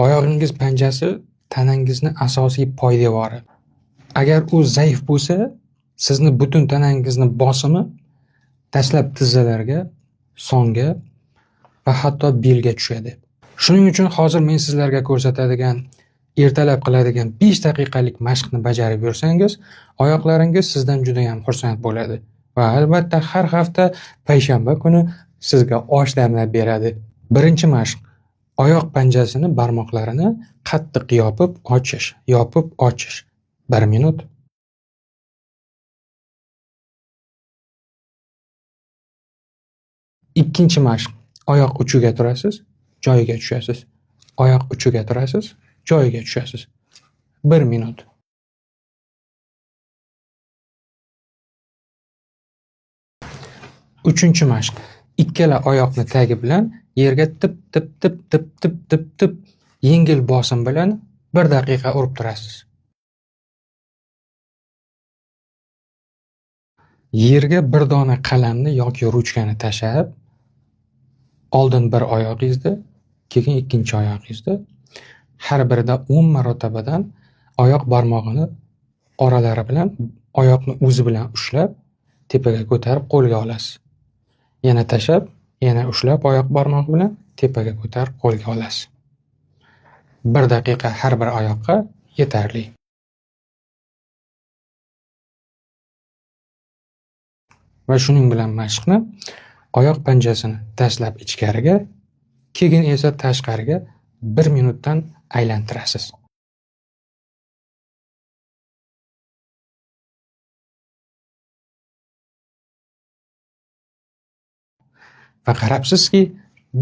Oyog'ingiz panjasi tanangizni asosiy poydevori. Agar u zaif bo'lsa, sizni butun tanangizni bosimi dastlab tizzalarga, songa va hatto belga tushadi. Shuning uchun hozir men sizlarga ko'rsatadigan, ertalab qiladigan 5 daqiqalik mashqni bajarib yursangiz, oyoqlaringiz sizdan juda ham xursand bo'ladi va albatta har hafta payshanba kuni sizga osh damlab beradi. Birinchi mashq: oyoq panjasini, barmoqlarini qattiq yopib ochish. 1 minut. Ikkinchi mashq: oyoq uchiga turasiz, joyiga tushasiz. Oyoq uchiga turasiz, joyiga tushasiz. 1 minut. Uchinchi mashq: ikkala oyoqni tagi bilan yerga tip yengil bosim bilan 1 daqiqa urib turasiz. Yerga bir dona qalamni yoki ruchkani tashlab, oldin bir oyog'ingizni, keyin ikkinchi oyog'ingizni har birida 10 marotabadan oyoq barmog'ini oralari bilan oyoqni o'zi bilan ushlab, tepaga ko'tarib qo'lga olasiz. Yana tashlab, yana ushlab oyoq barmog'i bilan tepaga ko'tarib qo'lga olasiz. 1 daqiqa har bir oyoqqa yetarli. Va shuning bilan mashqni oyoq panjasini dastlab ichkariga, keyin esa tashqariga 1 minutdan aylantirasiz. Va qarabsizki,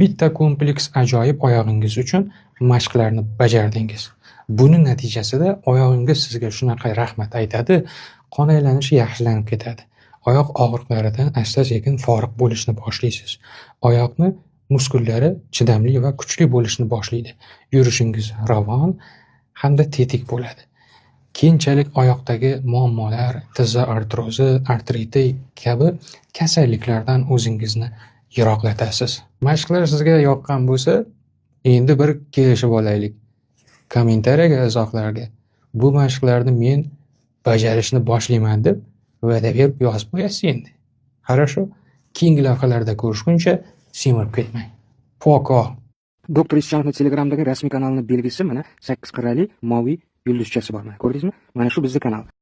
bitta kompleks ajoyib oyog'ingiz uchun mashqlarni bajardingiz. Buni natijasida oyog'ingiz sizga shunaqa rahmat aytadi, qon aylanishi yaxshilanib ketadi. Oyoq og'riqlaridan asta-sekin forig' bo'lishni boshlaysiz. Oyoqni muskullari chidamli va kuchli bo'lishni boshlaydi. Yurishingiz ravon hamda tetik bo'ladi. Keyinchalik oyoqdagi muammolar, tizza artrozi, artriti kabi kasalliklardan o'zingizni yiroqlatasiz. Mashqlar sizga yoqqan bo'lsa, endi bir kelishib olaylik. Kommentariyaga, izohlarga bu mashqlarni men bajarishni boshlayman deb va'da berib yozib qo'yasiz endi. Хорошо? Keyingi lavhalarda ko'rishguncha semirib ketmang. Poko. Doktor Isyonov Telegramdagi rasmiy kanalining belgisi mana 8 qirrali moviy yulduzchasi bor. Ko'rdingizmi? Mana shu bizning kanal.